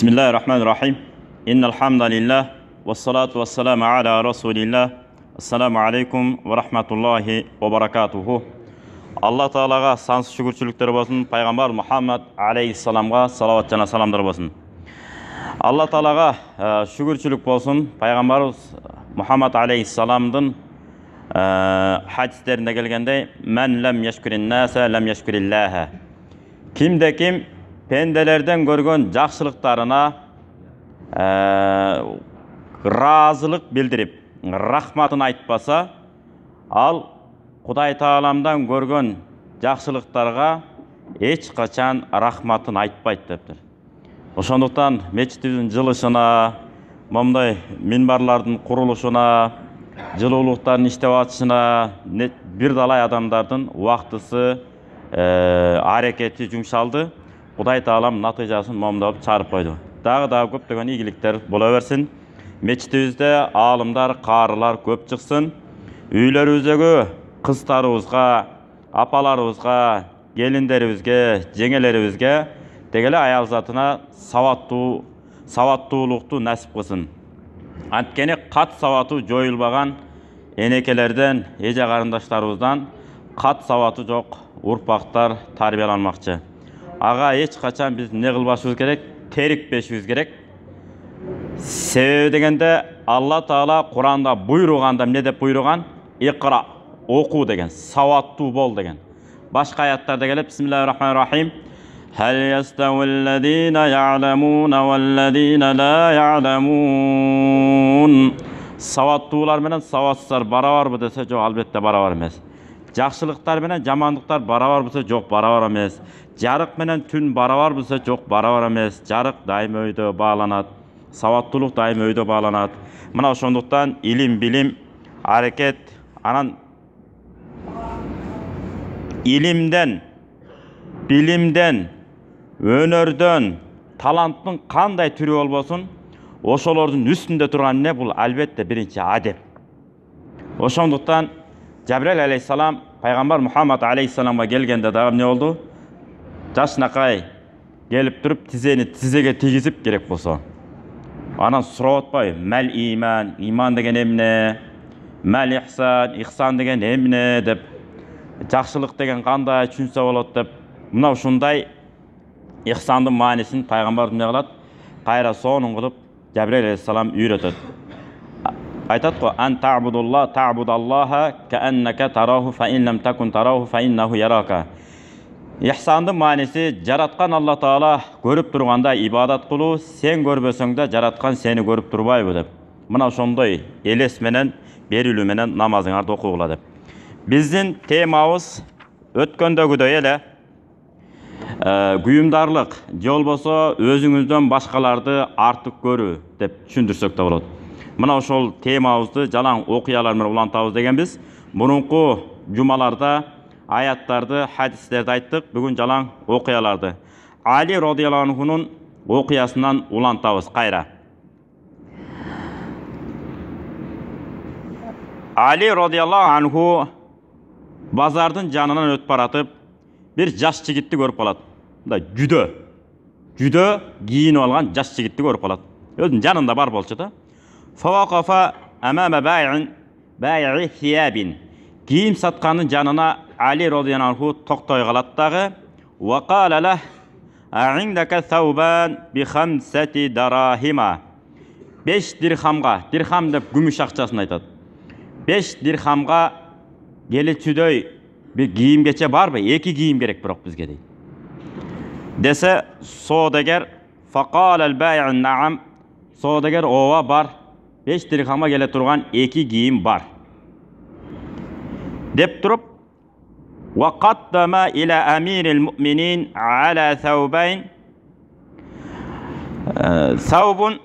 Bismillahirrahmanirrahim. Innal hamdalillah wassalatu wassalamu ala rasulillah. Assalamu alaikum wa rahmatullahi wa barakatuhu. Allah Taalaga sansız şükürçülükler bolsun. Peygamber Muhammed aleyhissalamga salavat jana salamдар bolsun. Allah Taalaga şükürçülük bolsun. Peygamber Muhammed aleyhissalamdın hadislerinde gelgende men lem yeşkurin nase lem yeşkurillaha. Kimde kim pendelerden görgön жақсылықтарына разылық білдіріп, рахматын айтпаса, ал Құдай Тағаламдан көргөн жақсылықтарға еш қачан рахматын айтпайды дептір. Ошондуктан мечитибиздин жылышына, мындай минбарлардын курулушуна, жылуулуктардын иштеп атышына бир далай адамдардын убактысы, аракети жумшалды. Құдай Тағалам натыйжасын момдап чарып койду. Дагы көптөгөн ийгиликтер бола берсин. Мечитибизде аалымдар, карылар көп чыксын. Үйлөрүбүздөгү кыздарыбызга, апаларыбызга, келиндерибизге, жеңелерибизге дегеле аял затына саваттуулукту насип кылсын. Анткени кат саваты жоюлбаган энекелерден, эже карындаштарыбыздан кат саваты жок урпактар тарбияланмакчы. Ага эч качан биз не кылбашыбыз керек? Терикпешибиз керек. Себеби дегенде Алла Таала Куранда буйруганда эмне деп буйруган? Икра, окуу деген, саваттуу бол деген. Башка аяттарда келип Бисмиллахир-рахманир-рахим. Хал ястауиллазина я'ламуна валлазина ла я'ламун. Саваттуулар менен саватсыздар барабарбы десе, жок, албетте барабар эмес. Жақсылықтар менен жамандықтар барабар болса, жоқ, барабар эмес. Жарык менен түн барабар болса, жоқ, барабар эмес. Жарык дайым өйдө бааланат, саваттуулук дайым өйдө бааланат. Мына ошондуктан илим, билим, аракет, анан илимден, билимден, өнөрдөн, таланттын кандай түрү болбосун, ошолордун үстүндө турган эмне бул? Албетте биринчи адеп. Ошондуктан Жабраил алейхиссалам пайгамбар Мухаммад алейхиссаламга келгенде дагы эмне болду? Жашнакай келип туруп тизени тизеге тийгизип керек болсо. Анан сурап атпайбы? Мал иман, иман деген эмне? Мал ихсан, ихсан деген эмне деп, жакшылык деген кандай түшүнсө болот деп. Мына ушундай ихсандын маанисин пайгамбар эмне кылат? Кайра сонун кылып Жабраил алейхиссалам үйрөтөт. Айтат го ан ta'budalloha ka'annaka tarahu fa in lam takun tarahu fa innahu yaraka. Ихсандын мааниси жараткан Алла Таала көрүп турганда ибадат кылуу, сен көрбөсөң да жараткан сени көрүп турбайбы деп. Мына ошондой элес менен, берилүү менен намазыңарды окугула деп. Биздин темабыз өткөндөгүдөй эле күйүмдарлык же болбосо өзүңүздөн башкаларды артык көрүү деп түшүндүрсөк да болот. Мына ошол темабызды жалаң окуялар менен улантабыз дегенбиз. Мурунку жумаларда аяттарды, хадистерди айттык. Бүгүн жалаң окуяларды. Али радыйаллаху анхунун окуясынан улантабыз кайра. Али радыйаллаху анху базардын жанынан өтүп баратып, бир жаш жигитти көрүп калат. Мындай жүдө кийинип алган жаш жигитти көрүп калат. Өзүнүн жанында бар болчу да. Фавақафа амама бай'i thiyabin. Кийим сатканын жанына Али радыйаллаху анху токтой калат дагы. Ва кала лах а'индака thawban би khamsati darahima. 5 дирхамга, дирхам деп күмүш акчасын айтат. 5 дирхамга келечүдөй бир кийимгече барбы? 2 кийим керек бирок бизге дейт. Десе соодагер фaqala al-bay'u na'am. Соодагер ооба бар. 5 дирхамга келе турган 2 кийим бар. Деп туруп, ва qaddama ila amiril mu'minin ala thawbayn. Thawbun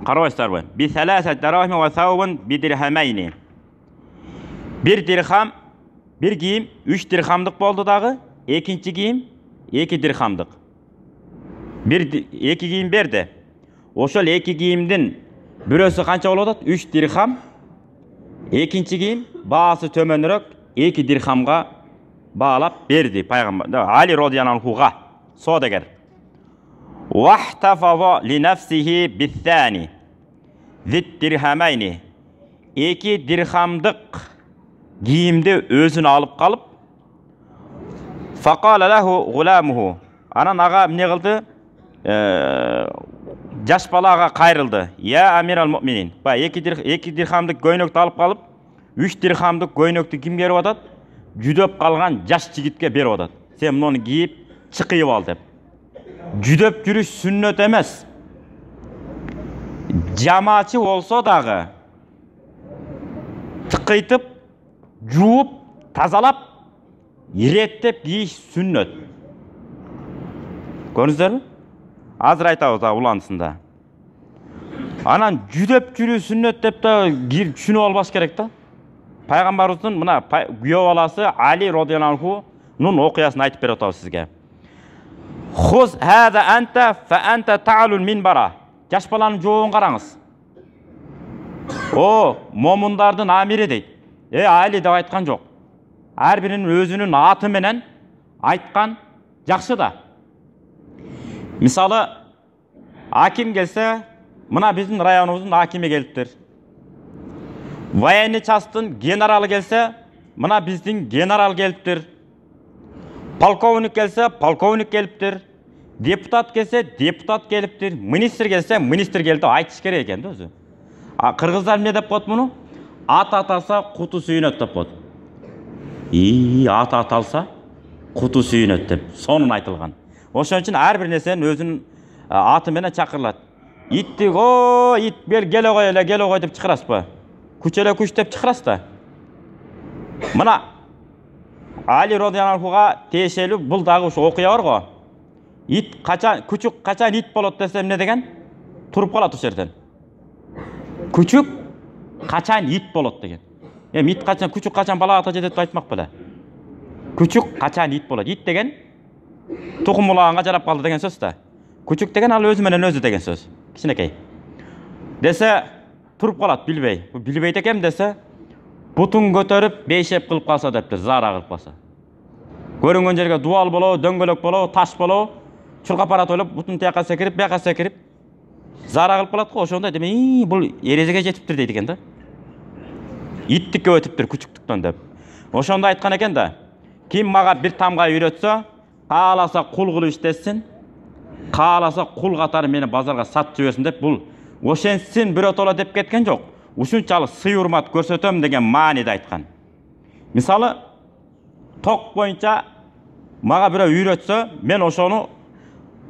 карабайсыздарбы? Би 3 дарахим ва thawbun би дирхамайни. 1 дирхам, 1 кийим 3 дирхамдык болду дагы, экинчи кийим 2 дирхамдык. 2 кийим берди. Ошол 2 кийимдин бирөөсү канча болуп атат? 3 дирхам. Экинчи кийим баасы төмөнүрөөк 2 дирхамга баалап берди пайгамбар Али радыйаллаху анхуга. Соодагер. Вахтафаза ли нафсихи биттани зит дирхамайни. Екі дирхамдық киімді өзін алып қалып, фақала лаху ғуламуху. Анан аға не қылды? Жаш балаға қайрылды. Я амирал муъминин. Екі дирхамдық көйнекті алып қалып, 3 дирхамдық көйнекті кім беріп атады? Жүдөп қалған жас жігітке беріп атады. Сен мұны киіп шықиып ал деп. Жүдөп жүріш сүннет емес. Жамачы болса дағы тықитып, жуып, тазалап, ереттеп киіш сүннет. Көрдіңіздер ме? Азыр айтабыз уланысында. Анан жүдөп жүрүү сүннет деп та түшүнүп албаш керек да. Пайгамбарыбыздын мына күйөө баласы Али радhiyallahu анхунун окуясын айтып берип атабыз сизге. Хуз хаза анта фа анта та'лул минбара. Жаш баланын жообун караңыз. О, момундардын амири дейт. Али деп айткан жок. Ар биринин өзүнүн аты менен айткан жакшы да. Мисалы, аким келсе, мына биздин районубуздун акими келиптир. Военный частын генералы келсе, мына биздин генерал келиптир. Полковник келсе, полковник келиптир. Депутат келсе, депутат келиптир. Министр келсе, министр келип айтыш керек экен да өзү. Кыргыздар эмне деп коет муну? Ат аталса, куту сүйүнөт деп коет. Ат аталса, куту сүйүнөт деп сонун айтылган. Ошон үчүн ар бир нерсенин өзүнүн аты менен чакырылат. Итти, ит бел келе кой деп чакырасызбы? Күчеле күч деп чакырасыз да. Мына Али радhiyallahu анхуга тиешелүү бул дагы ушу окуя бар го. Ит качан, күчүк качан ит болот десе эмне деген? Туруп калат ошол жерден. Күчүк качан ит болот деген. Ит качан, күчүк качан бала ата жетет деп айтмак беле. Күчүк качан ит болот. Ит деген тукум улаганга жарап калды деген сөз да. Күчүк деген ал өзү менен өзү деген сөз. Кичинекей. Десе туруп калат билбей. Билбейт экем десе бутун көтөрүп бейшеп кылып калса дептир, зара кылып калса. Көрүнгөн жерге дуал болобу, дөңгөлөк болобу, таш болобу, чуркап барат ойлоп, бутун тияка секирип, бияка секирип, зара кылып калат го. Ошондой деме, бул эрежеге жетиптир дейт экен да. Иттикке өтүптүр күчүктүктөн деп. Ошондо айткан экен да. Ким мага бир тамга үйрөтсө, кааласа кул кылып иштесин, кааласа кул катары мени базарга сатып жиберсин деп бул ошентсин биротоло деп кеткен жок. Ушунчалык сый урмат көрсөтөм деген мааниде айткан. Мисалы, ток боюнча мага бирөө үйрөтсө, мен ошону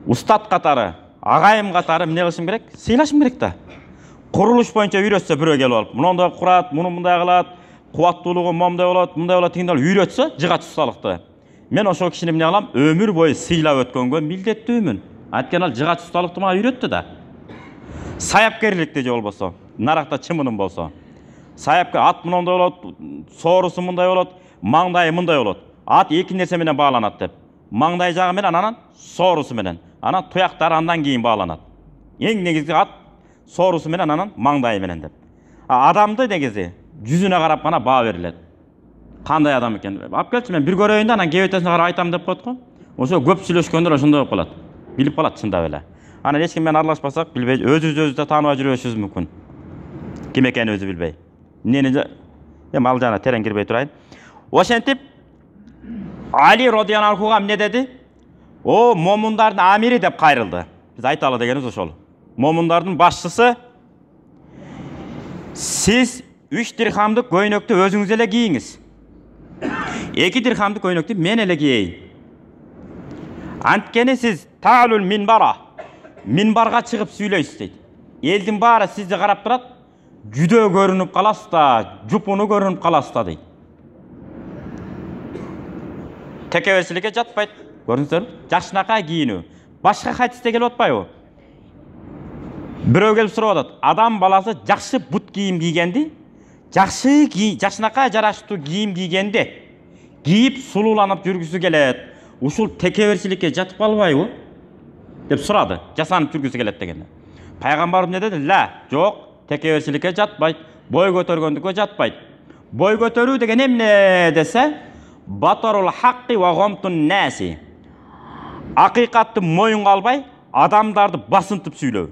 устат катары, агайым катары эмне кылышым керек? Сыйлашым керек да. Курулуш боюнча үйрөтсө бирөө келип алып, мындай курат, муну мындай кылат, кубаттуулугу момундай болот, мындай болот дегенде үйрөтсө, жыгач усталыкты. Мен ошол кишини эмне кылам? Өмүр бою сыйлап өткөнгө милдеттүүмүн. Анткени ал жыгач усталыкты мага үйрөттү да. Саяпкерликти же болбосо, наракта чымыным болсо. Саяпкер ат мындай болот, соорусу мындай болот, маңдайы мындай болот. Ат эки нерсе менен бааланат деп. Маңдай жагы менен, анан соорусу менен. Анан туяктары андан кийин бааланат. Эң негизги ат соорусу менен, анан маңдайы менен деп. Адамды негизи жүзүнө карап гана баа берилет. Кандай адам экен? Алып келчи, мен бир көрөйүн да, анан кебетесине карап айтам деп коет го. Ошо көп сүйлөшкөндө ошондой болуп калат. Билип калат чындап эле. Анан эч ким менен аралашпасак, билбей, өзүбүздү да тааныбай жүрүшүбүз мүмкүн. Ким экенин өзү билбей. Эмнени ал жана терең кирбей турайын. Ошентип Али радhiyallahu анхуга эмне деди? О, момундардын амири деп кайрылды. Биз айталы дегенибиз ошол. Момундардын башчысы, сиз 3 дирхамдык көйнөктү өзүңүз эле кийиңиз. 2 дирхамдык көйнөктү мен эле кийейин. Анткени сиз таалул минбара, минбарга чыгып сүйлөйсүз дейт. Элдин баары сизди карап турат, жүдөө көрүнүп каласыз да, жупуну көрүнүп каласыз да дейт. Текеберчиликке жатпайт. Көрдүңүздөрбү? Жакшынакай кийинүү. Башка хадисте келип атпайбы? Бирөө келип сурап атат. Адам баласы жакшы бут кийим кийгенди, жакшынакай жараштуу кийим кийгенди, кийип сулууланып жүргүсү келет. Ушул текеберчиликке жатып калбайбы? деп сурады. Жасанып жүргүсү келет дегенде. Пайгамбар эмне деди? Ла, жок, текеберчиликке жатпайт, бой көтөргөндүккө жатпайт. Бой көтөрүү деген эмне десе, батарул хакки ва гомтун наси. Акыйкатты моюнга албай, адамдарды басынтып сүйлөө.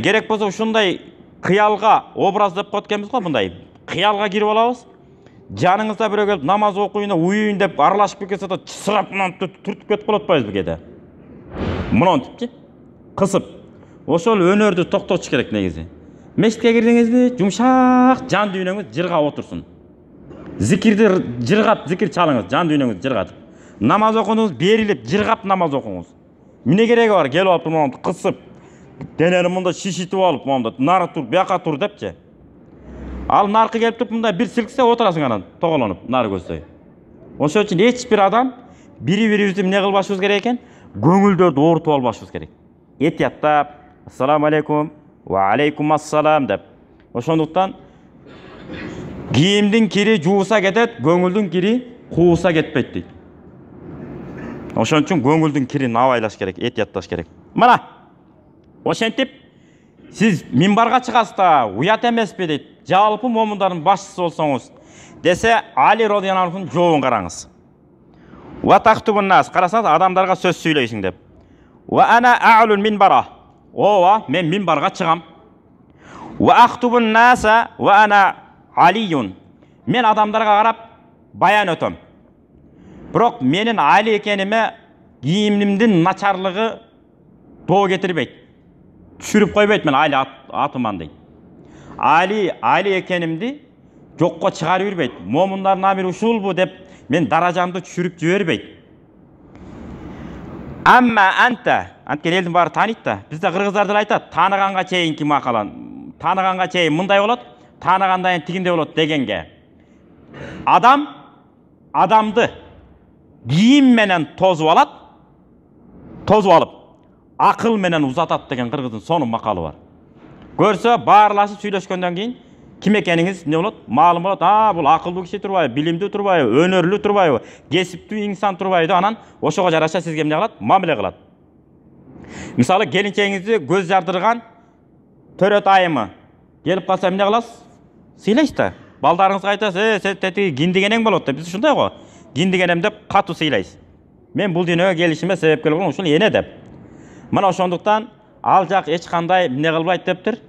Керек болса ушундай кыялга образ деп коет экенбиз го, мындай кыялга кирип алабыз. Жаныңызда бирөө келип намаз окуйын, уюйын деп аралашып кетсе да чысырап мынаны түртүп кетип калып атпайбызбы кээде? Мынантипчи кысып. Ошол өнөрдү токтотуш керек негизи. Мешитке кирдиңизби, жумшак жан дүйнөңүз жыргап отурсун. Зикирди жыргап, зикир чалыңыз, жан дүйнөңүз жыргатып. Намаз окудуңуз, берилип жыргап намаз окуңуз. Эмне кереги бар? Келип алып мынаны кысып, денени мында шишитип алып, мында нары тур, бияка тур депчи. Ал наркы келип туруп мында бир силксе отурасың анан тоголонуп, нары көздөй. Ошол үчүн эч бир адам бири-бирибизди эмне кылбашыбыз керек экен? Көңүлдөрдү оорутуп албашыбыз керек. Этияттап, ассаламу алейкум, ва алейкум ассалам деп. Ошондуктан кийимдин кири жууса кетет, көңүлдүн кири кууса кетпейт дейт. Ошон үчүн көңүлдүн кирин абайлаш керек, этиятташ керек. Мына ошентип сиз минбарга чыгасыз да, уят эмеспи дейт. Жалпы момундардын башчысы болсоңуз десе, Али радыйаллаху анхунун жообун караңыз. Ва тахтубун нас, карасаңыз адамдарга сөз сүйлөйсүң деп. Ва ана а'лул минбара. Ооба, мен минбарга чыгам. Ва ахтубун наса ва ана алиюн. Мен адамдарга карап баян өтөм. Бирок менин Али экениме кийимимдин начарлыгы доо кетирбейт. Түшүрүп койбойт, мен Али атыман дейт. Али экенимди жокко чыгарып жүрбөйт. Момундардын амири ушулбу деп мен даражамды түшүрүп жибербейт. Амма анта, анткени элдин баары тааныйт да. Бизде кыргыздар деле айтат, тааныганга чейинки макалан, тааныганга чейин мындай болот, тааныгандан кийин тигиндей болот дегенге. Адам адамды кийим менен тозуп алат, тозуп алып, акыл менен узатат деген кыргыздын сонун макалы бар. Көрсө, баарлашып сүйлөшкөндөн кийин ким экениңиз эмне болот? Маалым болот. Бул акылдуу киши турбайбы, билимдүү турбайбы, өнөрлүү турбайбы, кесиптүү инсан турбайбы анан ошого жараша сизге эмне кылат? Мамиле кылат. Мисалы, келинчегиңизди көз жардырган төрөт айымы келип калса эмне кыласыз? Сыйлайсыз да. Балдарыңызга айтасыз, сен тетиги киндигенең болот деп. Биз ушундай го. Киндигенем деп катуу сыйлайсыз. Мен бул дүйнөгө келишиме себепкер болгон ушул эне деп. Мына ошондуктан ал жак эч кандай эмне кылбайт дептир.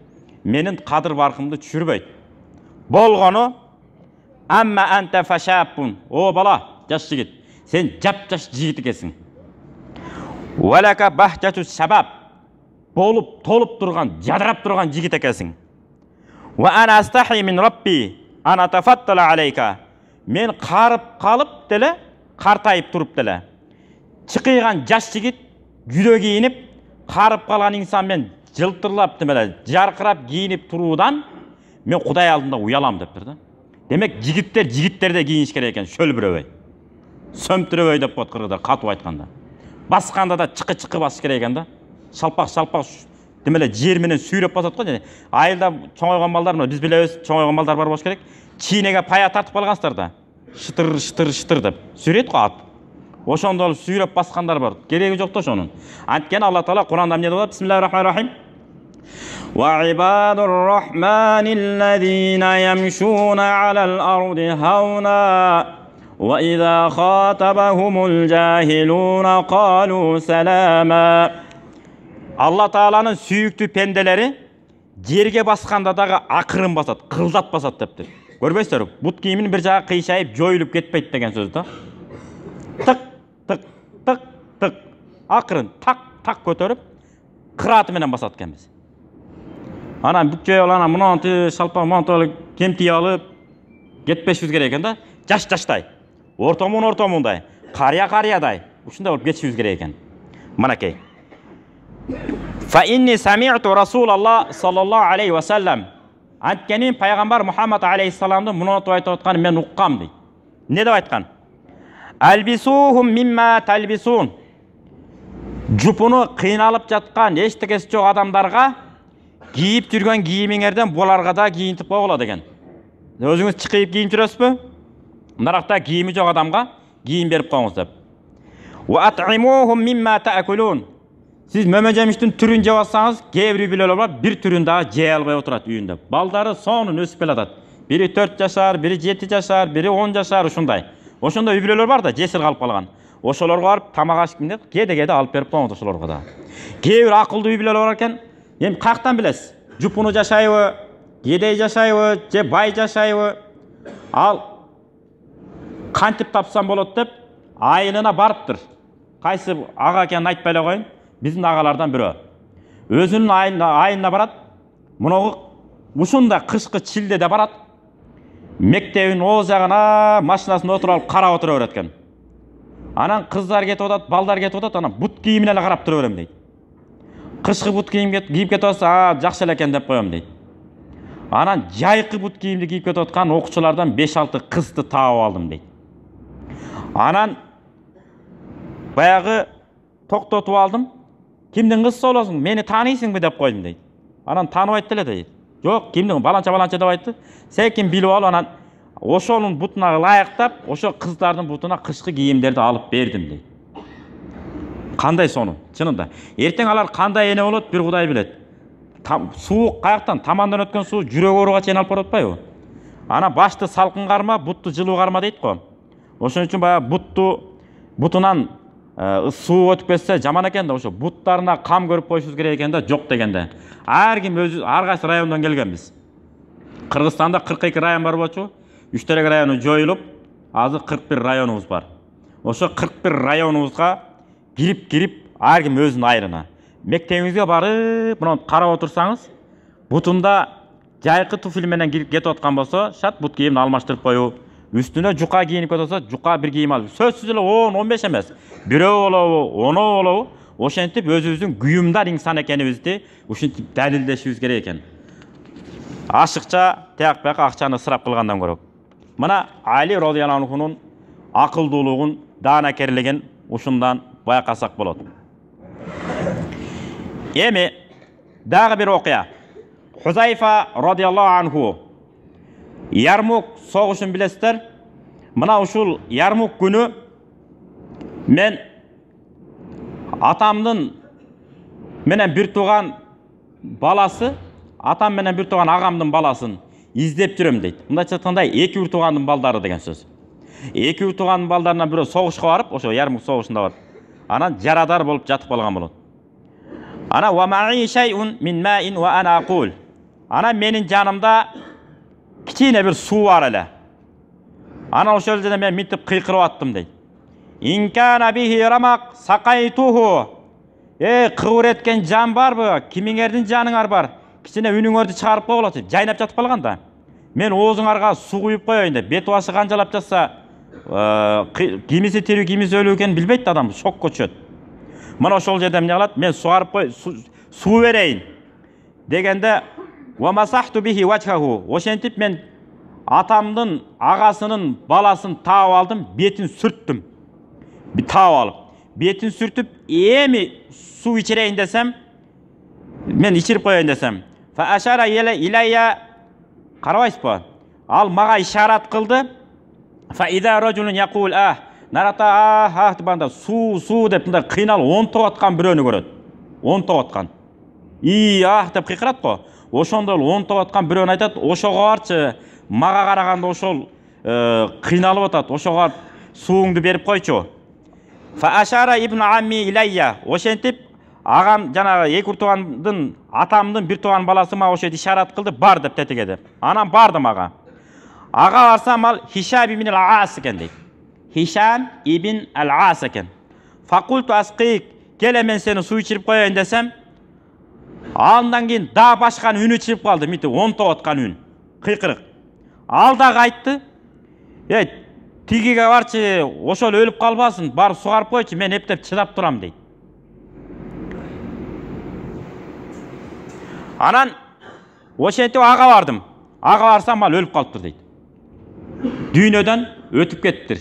Менин кадыр баркымды түшүрбөйт. Болгону амма анта фашапун. О бала, жаш жигит. Сен жап-жаш жигит экенсиң. Валака бахтату сабаб. Болуп, толуп турган, жадырап турган жигит экенсиң. Ва ана астахи мин рабби ана тафаттала алейка. Мен карып калып деле, картайып туруп деле. Чыкыйган жаш жигит жүдө кийинип, карып калган инсан мен жылтырлап демеле, жаркырап кийинип туруудан мен Кудай алдында уялам дептир да. Демек, жигиттерде кийиниш керек экен, шөлбүрөбөй. Сөмтүрөбөй деп коет кыргыздар, катуу айтканда. Басканда да чыкы басыш керек экен да. Шалпак демеле жер менен сүйрөп басат го. Айылда чоңойгон балдар, биз билебиз, чоңойгон балдар бар болуш керек. Чийнеге пая тартып калгансыздар да. Шытыр деп сүйрөйт го ат. Ошондо сүйрөп баскандар бар. Кереги жок да ошонун. Анткени Алла Таала Куранда эмне деп? Бисмиллахир-рахманир-рахим. Ва ибадур рахманиллазина ямшуна алал арди хауна ва иза хатабахумул жахилуна қалу салама. Алла Тааланын сүйүктүү пенделери жерге басканда дагы акырын басат, кылдат басат дептир. Көрбөйсүздөр? Бут кийимин бир жага кыйшайып, жоюлуп кетпейт деген сөз да. Тык акырын так көтөрүп кырааты менен басат экенбиз. Анан бүк жоюп анан мынаны шалпак манталы кемтий алып кетпешибиз керек экен да. Жаш-жаштай, ортомундай, карыя-карыядай ушундай болуп кетишибиз керек экен. Манакей. Fa inni sami'tu Rasulullah sallallahu aleyhi ve sellem. Анткени пайгамбар Мухаммад алейхиссаламдын мынатып айтып атканын мен уккам дейт. Не деп айткан? Албисухум мимма талбисун. Жупуну кыйналып жаткан, эчтекеси жок адамдарга кийип жүргөн кийимиңерден буларга да кийинтип койгула деген. Өзүңүз чыкып кийинип жүрөсүзбү? Мынаракта кийими жок адамга кийим берип коюңуз деп. Ва ат'имухум мимма та'кулун. Сиз мөмө жемиштин түрүн жеп алсаңыз, кээ бир билелер бар, бир түрүн дагы жей албай отурат үйүндө. Балдары сонун өсүп келатат. Бири 4 жашар, бири 7 жашар, бири 10 жашар ушундай. Ошондой үй бүлөлөр бар да, жесир калып калган. ошолорго барып тамак ашып кимде кеде алып берип коңуз ошолорго да. Кээ бир акылдуу үй бүлөлөр бар экен. Эми каяктан билесиз? Жупуну жашайбы, кедей жашайбы, же бай жашайбы? Ал кантип тапсам болот деп айылына барыптыр. Кайсы ага экенин айтпай эле коеюн. Биздин агалардан бирөө. Өзүнүн айылына барат. Муногу ушундай кышкы чилдеде барат. Мектебин о жагына машинасына отуруп алып карап отура берет экен. Анан кыздар кетип атат, балдар кетип атат, анан бут кийимине эле карап тура берем дейт. Кышкы бут кийим кийип кетип атса, жакшы эле экен деп коем дейт. Анан жайкы бут кийимди кийип кетип аткан окуучулардан 5-6 кызды таап алдым дейт. Анан баягы токтотуп алдым. Кимдин кызы болосуң? Мени тааныйсыңбы деп койдум дейт. Анан тааныбайт эле дейт. Жок, кимдин баланча деп айтты. Секин билип алып, анан ошонун бутуна ылайыктап, ошо кыздардын бутуна кышкы кийимдерди алып бердим дейт. Кандай сонун, чынында. Эртең алар кандай эне болот, бир Кудай билет. Суук каяктан, тамандан өткөн суу жүрөк ооруга чейин алып барып атпайбы? Ана башты салкын карма, бутту жылуу карма дейт го. Ошон үчүн баягы бутунан суу өтүп кетсе жаман экен да, ошо буттарына кам көрүп коюшубуз керек экен да, жок дегенде. Ар ким өзү ар кайсы райондон келгенбиз. Кыргызстанда 42 район бар болчу. 3 району жоюлуп, азыр 41 районубуз бар. Ошо 41 районубузга кирип, ар ким өзүнүн айылына. Мектебиңизге барып, мына карап отурсаңыз, бутунда жайкы туфли менен кирип кетип аткан болсо, шат бут кийимин алмаштырып коюу. Үстүнө жука кийинип кетип атса, жука бир кийим алып. Сөзсүз эле 10-15 эмес. Бирөө болобу, 10 болобу, ошентип өзүбүздүн күйүмдар инсан экенибизди ушинтип далилдешибиз керек экен. Ашыкча тияк бияк акчаны ысырап кылгандан көрөк. Мына Али радыйаллаху анхунун акылдуулугун, даанакерлигин ушундан байкасак болот. Эми дагы бир окуя. Хузайфа радыйаллаху анху Ярмук согушун билесиздер. Мына ушул Ярмук күнү мен атамдын менен бир тууган баласы, атам менен бир тууган агамдын баласын издеп жүрөм дейт. Мындайча айтканда эки бир туугандын балдары деген сөз. Эки бир туугандын балдарынан бирөө согушка барып, ошо Ярмук согушунда барып, анан жарадар болуп жатып калган болот. Ана ва ма'i shay'un min ma'in wa ana aqul. Ана менин жанымда кичине бир суу бар эле. Ана ошол жерде мен мынтип кыйкырып аттым дейт. Инкана бихи рамак сакайтуху. Кыбыр эткен жан барбы? Кимиңердин жаныңар бар? Кичине үнүңөрдү чыгарып койгула деп жайнап жатып калган да. Мен оозуңарга суу куюп коеюн деп, бет башы канжалап жатса, кимиси тирүү, кимиси өлүү экенин билбейт адам, шокко түшөт. Мына ошол жерде эмне кылат? Мен сугарып кой, суу берейин дегенде ва масахту бихи вачхаху. Ошентип мен атамдын агасынын баласын таап алдым, бетин сүрттүм. Таап алып, бетин сүртүп, эми суу ичирейин десем, мен ичирип коеюн десем, фа ашара илайя, карабайсызбы? Ал мага ишарат кылды. Фа ида ражулун якул нарата банда суу деп мындай кыйналып онтоп аткан бирөөнү көрөт. Онтоп аткан. Деп кыйкырат го. Ошондо онтоп аткан бирөөнү айтат, ошого барчы, мага караганда ошол кыйналып атат, ошого сууңду берип койчу. Фа ашара ибн амми илайя. Ошентип агам жанагы эки туугандын атамдын бир тууган баласы мага ошо ишарат кылды, бар деп тетигеди. Анан бардым ага. Ага барсам ал Хишам ибн ал-Ас экен дейт. Хишам ибн ал-Ас экен. Факульту асқик, келе мен сени суу ичирип коеюн десем, андан кийин да башкан үнү чыгып калды, мынтип онтоп аткан үн, кыйкырык. Ал дагы айтты, тигиге барчы, ошол өлүп калбасын, барып сугарып койчу, мен эптеп чыдап турам дейт. Анан ошентип ага бардым. Ага барсам ал өлүп калыптыр дейт. Дүйнөдөн өтүп кеттир.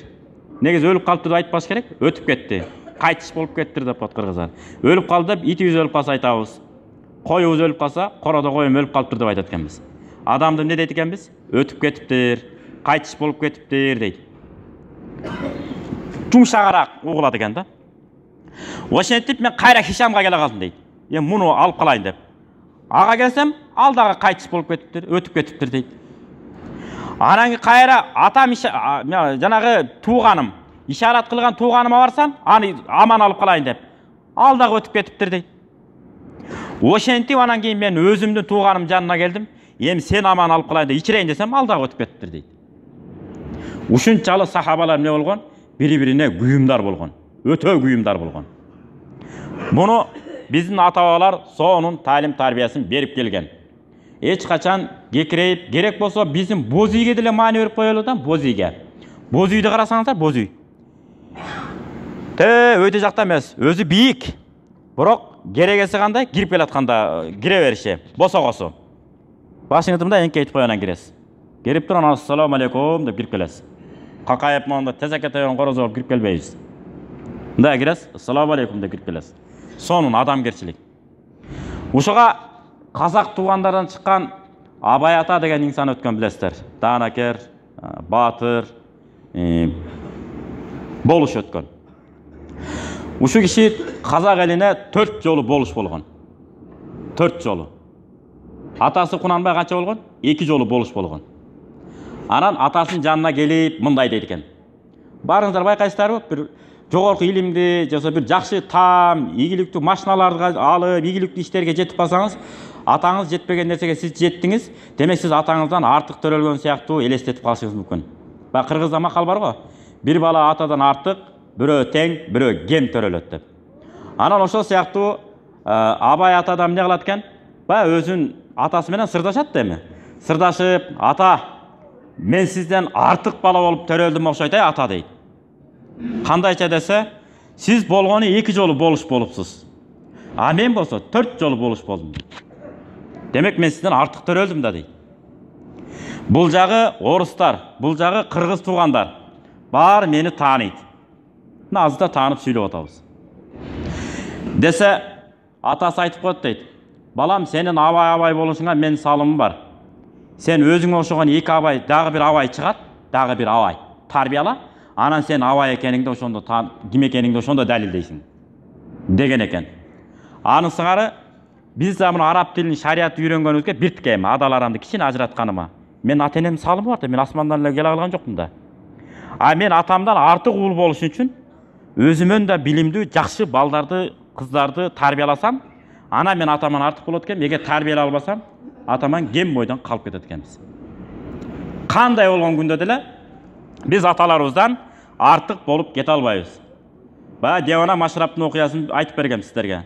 Негизи өлүп калыптыр деп айтпаш керек, өтүп кетти. Кайтыш болуп кеттир деп атат кыргыздар. Өлүп калды деп итибиз өлүп калса айтабыз. Коюбуз өлүп калса, кородо коюм өлүп калыптыр деп айтат экенбиз. Адамды эмне дейт экенбиз? Өтүп кетиптир, кайтыш болуп кетиптир дейт. Жумшагыраак угулат экен да. Ошентип мен кайра Хишамга келе калдым дейт. Муну алып калайын деп. Ага келсем, ал дагы кайтыш болуп кетиптир, өтүп кетиптир дейт. Анан кайра атам жанагы тууганым ишарат кылган тууганыма барсам, аны аман алып калайын деп. Алдагы өтүп кетиптир дейт. Ошентип анан кийин мен өзүмдүн тууганым жанына келдим. Эми сен аман алып калайын деп ичирейин десем, алдагы өтүп кетиптир дейт. Ушунчалык сахабалар эмне болгон? Бири-бирине күйүмдар болгон. Өтө күйүмдар болгон. Муну биздин ата-бабалар сонун талим тарбиясын берип келген. Эч качан кекирейип, керек болсо биздин боз үйгө деле маани берип коелу да, боз үйгө. Боз үйдү карасаңыздар, боз үй. Өйдө жакта эмес, өзү бийик. Бирок керегеси кандай? Кирип келатканда кире бериши, босогосу. Башыңызды мындай эңкейтип коюп анан киресиз. Кирип туруп анан ассаламу алейкум деп кирип келесиз. Какайып монда тезекетен короз болуп кирип келбейсиз. Мындай киресиз, ассаламу алейкум деп кирип келесиз. Сонун адамгерчилик. Ушуга казак туугандардан чыккан Абай ата деген инсан өткөн билесиздер. Даанакер, баатыр болуш өткөн. Ушу киши казак элине 4 жолу болуш болгон. 4 жолу. Атасы Кунанбай канча болгон? 2 жолу болуш болгон. Анан атасынын жанына келип мындай дейт экен. Барыңыздар байкайсыздарбы? Бир жогорку илимди, жаса бир жакшы таам, ийгиликтүү машиналарды алып, ийгиликтүү иштерге жетип калсаңыз, атаңыз жетпеген нерсеге сиз жеттиңиз, демек сиз атаңыздан артык төрөлгөн сыяктуу элестетип калышыңыз мүмкүн. Бак кыргызда макал бар го. Бир бала атадан артык, бирөө тең, бирөө кем төрөлөт деп. Анан ошол сыяктуу Абай атадан эмне кылат экен? Өзүн атасы менен сырдашат эми. Сырдашып, ата, мен сизден артык бала болуп төрөлдүм окшойт ата дейт. Кандайча десе, сиз болгону 2 жолу болуш болупсуз. А мен болсо 4 жолу болуш болдум. Демек мен сизден артык төрөлдүм да дейт. Бул жагы орустар, бул жагы кыргыз туугандар. Баары мени тааныйт. Назда таанып сүйлөп атабыз. Десе, атасы айтып коет дейт. Балам, сенин абай болушуңа мен салымым бар. Сен өзүңө окшогон 2 абай, дагы бир абай чыгат, дагы бир абай тарбияла. Анан сен абай экениңди ошондо ким экениңди ошондо далилдейсиң деген экен. Анын сыңары биз да мына араб тилин, шариятты үйрөнгөнүбүзгө биртке эми адаларамды кичине ажыратканыма. Мен ата-энем салымы бар да, мен асмандан эле келе алган жокмун да. А мен атамдан артык уул болуш үчүн өзүмөн да билимдүү, жакшы балдарды, кыздарды тарбияласам, ана мен атаман артык болот экен. Эгер тарбиялай албасам, атаман кем бойдон калып кетет экенбиз. Кандай болгон күндө деле биз аталарыбыздан артык болуп кете албайбыз. Баягы Девана Машраптын окуясын айтып бергем сиздерге.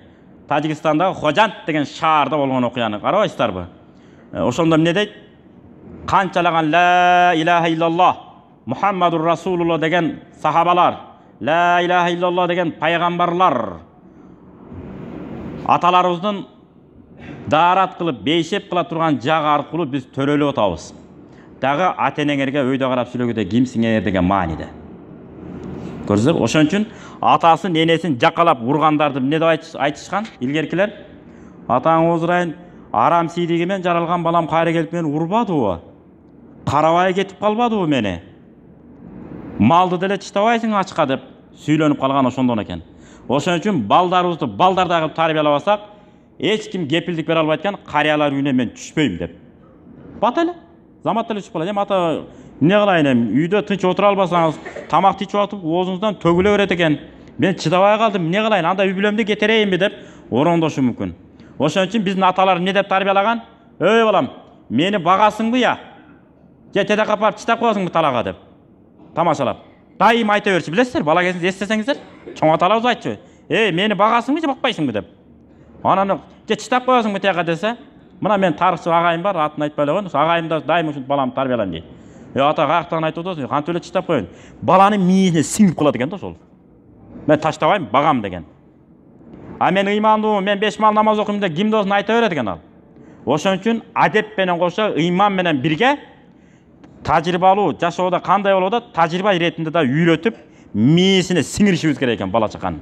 Тажикстандагы Хожант деген шаарда болгон окуяны карабайсыздарбы? Ошондо эмне дейт? Канчалаган ла илаха иллаллах, Мухаммадур Расулуллах деген сахабалар, ла илаха иллаллах деген пайгамбарлар аталарыбыздын даарат кылып, бейшеп кыла турган жагы аркылуу биз төрөлүп атабыз. Дагы ата-энеңерге өйдө карап сүйлөгөдө кимсиңер деген мааниде. Көрсөңүздөр, ошон үчүн атасын, энесин жакалап ургандарды эмне деп айтышкан илгеркилер? Атаң озурайын, арам сийдиги менен жаралган балам кайра келип мени урбадыбы? Карабай кетип калбадыбы мени? Малды деле чыштабайсың ачка деп сүйлөнүп калган ошондон экен. Ошон үчүн балдарыбызды балдардай кылып тарбиялабасак, эч ким кепилдик бере албайт экен, карыялар үйүнө мен түшпөйм деп. Бат эле, замат эле түшүп калат. Эми ата эмне кылайын эми? Үйдө тынч отура албасаңыз, тамак ичип атып, оозуңуздан төгүлө берет экен. Мен чыдабай калдым, эмне кылайын? Анда үй бүлөмдү кетирейинби деп орондошу мүмкүн. Ошон үчүн биздин аталар эмне деп тарбиялаган? Ой балам, мени багасыңбы я? Же тедек апарып чыдап коесуңбу талага деп. Тамашалап. Дайым айта берчү, билесиздер, бала кезинде эстесеңиздер, чоң аталарыбыз айтчу. Мени багасыңбы же бакпайсыңбы деп. Анан же чыдап коесуңбу тияка десе, мына мен тарыхчы агайым бар, атын айтпай эле коеюн. Агайым да дайым ушинтип баламды тарбиялайм дейт. Ата каяктан айтып атасың, кантип эле чыдап коеюн? Баланын мээсине сиңип калат экен да ошол. Мен таштабайм, багам деген. А мен ыймандуумун, мен 5 мал намаз окуйм деп кимди болсун айта берет экен ал. Ошон үчүн адеп менен кошо ыйман менен бирге тажрыйбалуу жашоодо кандай болуп атат, тажрыйба иретинде да үйрөтүп, мээсине сиңиришибиз керек экен бала чаканы.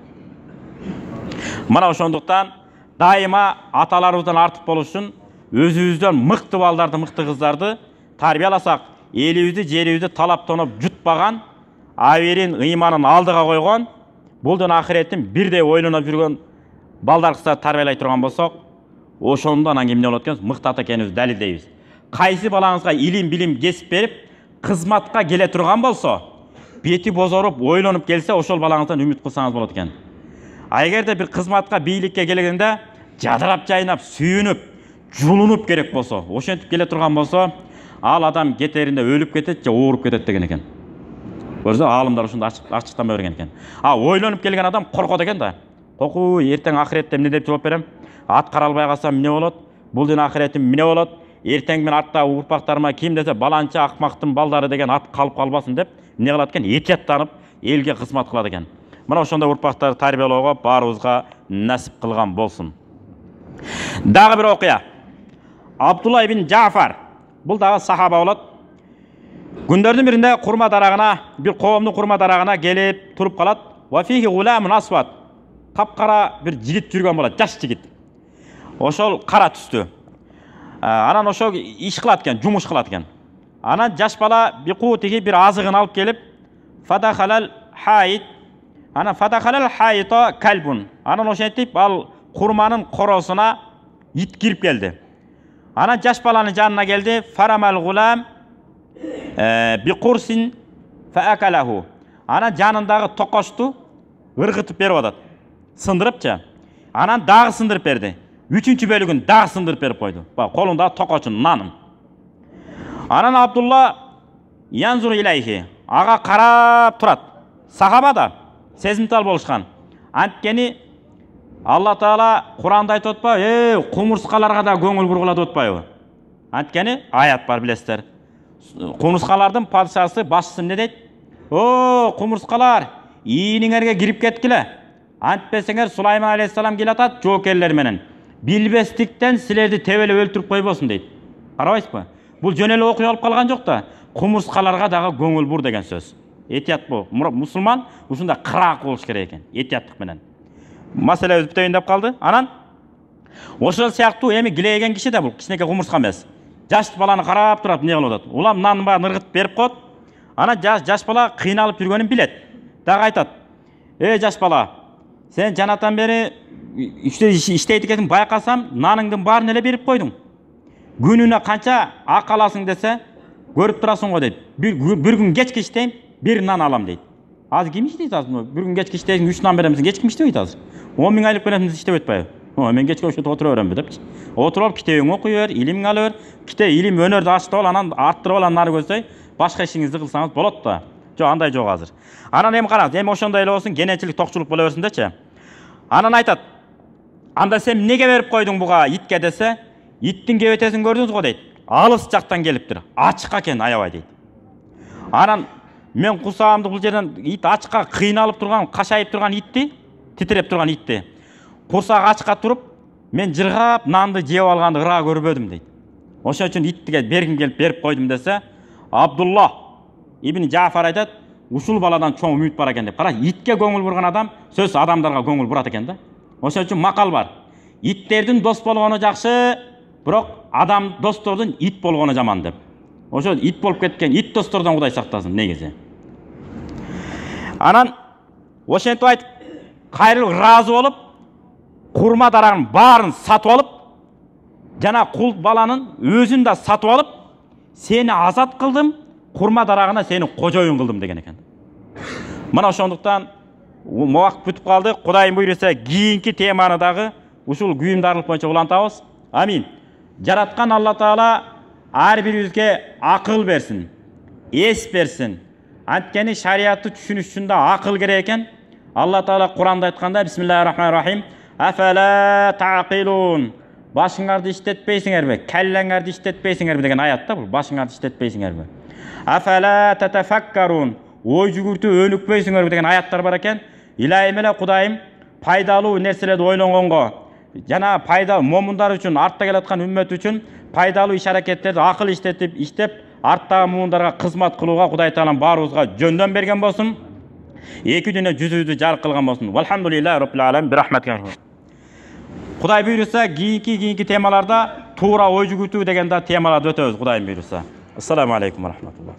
Мына ошондуктан дайыма аталарыбыздан артык болуш үчүн өзүбүздөн мыкты балдарды, мыкты кыздарды тарбияласак, элибизди, жерибизди талап тоноп жутпаган, аберин ыйманын алдыга койгон, булдун ахиреттин бирдей ойлонуп жүргөн балдар кыздарды тарбиялай турган болсок, ошондо анан эмне болот экен? Мыкты ата экенибизди далилдейбиз. Кайсы балаңызга илим, билим, кесип берип, кызматка келе турган болсо, бети бозоруп, ойлонуп келсе, ошол балаңыздан үмүт кылсаңыз болот экен. А эгерде бир кызматка, бийликке келгенде жадырап жайнап, сүйүнүп, жулунуп керек болсо, ошентип келе турган болсо, ал адам кетеринде өлүп кетет же ооруп кетет деген экен. Көрсө, аалымдар ушунда ачыктанбай берген экен. А ойлонуп келген адам коркот экен да. Коку, эртең ахиретте эмне деп жооп берем? Ат каралбай калсам эмне болот? Бул дүйнө ахиретим эмне болот? Эртең мен аттагы урпактарыма ким десе баланча акмактын балдары деген ат калып калбасын деп эмне кылат экен? Этияттанып, элге кызмат кылат экен. Мына ошондой урпактарды тарбиялоого баарыбызга насип кылган болсун. Дагы бир окуя. Абдулла ибн Жафар. Бул дагы сахаба болот. Күндөрдүн биринде курма дарагына, бир коомдун курма дарагына келип туруп калат. Ва фихи гуламун асват. Капкара бир жигит жүргөн болот, жаш жигит. Ошол кара түстүү. Анан ошо иш кылат экен, жумуш кылат экен. Анан жаш бала бикутиги бир азыгын алып келип, фадахалал хайт. Анан фадахалал хайта калбун. Анан ошентип ал курманын коросуна ит кирип келди. Анан жаш баланын жанына келди, фарамал гулам бикурсин фаакалаху. Анан жанындагы токошту ыргытып берип атат. Сындырыпчы. Анан дагы сындырып берди. Үчүнчү бөлүгүн дагы сындырып берип койду. Колундагы токочун нанын. Анан Абдулла янзур илайхи. Ага карап турат. Сахаба да сезимтал болушкан. Анткени Алла Таала Куранда айтып атпайбы? Кумурскаларга да көңүл бургула деп атпайбы? Анткени аят бар билесиздер. Кумурскалардын падышасы, башчысы эмне дейт? О, кумурскалар, ийиңерге кирип кеткиле. Антпесеңер Сулайман алейхиссалам келатат жоокерлер менен. Билбестиктен силерди тебелеп өлтүрүп койбосун дейт. Карабайсызбы? Бул жөн эле окуя болуп калган жок да. Кумурскаларга дагы көңүл бур деген сөз. Этият бул. Мусулман ушунда кыраак болуш керек экен, этияттык менен. Маселебиз бүтөйүн деп калды. Анан ошол сыяктуу эми килейген киши да бул кичинекей кумурска эмес. Жаш баланы карап турат, эмне кылып атат? Улам нанын баарын ыргытып берип коет. Анан жаш бала кыйналып жүргөнүн билет. Дагы айтат: жаш бала, сен жанатан бери иштейт экенсиң, байкасам, наныңдын баарын эле берип койдуң. Күнүнө канча ак аласың десе, көрүп турасың го дейт. Bir күн кечки иштейм, bir нан алам дейт. Азыр ким иштейт азыр? Bir күн кечки иштейсиң, 3 нан беремсиң, кечки иштебейт азыр. 10 миң айлык беремсиң, иштеп өтпөйбү? Мен кечке ошо отура беремби депчи. Отуруп алып китебиңди окуй бер, илимиңди ала бер. Китеп илим өнөрдү ачтып ал, анан арттырып ал, анан ары көздөй башка ишиңизди кылсаңыз болот да. Жок, андай жок азыр. Анан эми караңыз, эми ошондой эле болсун, кенечилик, токчулук боло берсин дечи. Анан айтат: "Анда сен эмнеге берип койдуң буга итке?" десе, "Иттин кебетесин көрдүңүз го" дейт. "Алыс жактан келиптир. Ачыкка экен, аябай" дейт. Анан мен кусаамды бул жерден ит ачыкка кыйналып турган, кашайып турган итти, титиреп турган итти. Курсак ачыкка туруп, мен жыргап нанды жеп алганды ыраа көрбөдүм дейт. Ошон үчүн иттиге бергим келип берип койдум десе, Абдулла ибн Жафар айтат: "Ушул баладан чоң үмүт бар экен" деп. Кара, итке көңүл бурган адам сөз адамдарга көңүл бурат экен да. Ошон үчүн макал бар: "Иттердин дос болгону жакшы, бирок адам достордун ит болгону жаман" деп. Ошо ит болуп кеткен ит достордон Кудай сактасын негизи. Анан ошентип айтып, кайрылып ыраазы болуп, курма дарагынын баарын сатып алып, жана кул баланын өзүн да сатып алып, "Сени азат кылдым, курма дарагына сени кожоюн кылдым" деген экен. Мына ошондуктан убакыт бүтүп калды. Кудайым буйруса, кийинки теманы дагы ушул күйүмдарлык боюнча улантабыз. Амин. Жараткан Алла Таала ар бирибизге акыл берсин, эс берсин. Анткени шариатты түшүнүш үчүн да акыл керек экен. Алла Таала Куранда айтканда: "Бисмиллахир-рахманир-рахим. Афала тaqilun." Башыңарды иштетпейсиңерби? Келлеңерди иштетпейсиңерби деген аятта бул. Башыңарды иштетпейсиңерби? Афала татафаккарун. Ой жүгүртүп өнүкпөйсүңөрбү деген аяттар бар экен. Илайым эле Кудайым пайдалуу нерселерди ойлонгонго, жана пайдалуу момундар үчүн, артта келаткан үммөт үчүн пайдалуу иш аракеттерди акыл иштеп, арттагы муундарга кызмат кылууга Кудай Таалам баарыбызга жөндөн берген болсун. Эки дүйнө жүзүбүздү жарык кылган болсун. Валхамдулиллахи раббил аламин бирахматика. Кудай буйруса, кийинки темаларда туура ой жүгүртүү деген да темаларды өтөбүз, Кудайым буйруса. Ассаламу алейкум ва рахматуллах.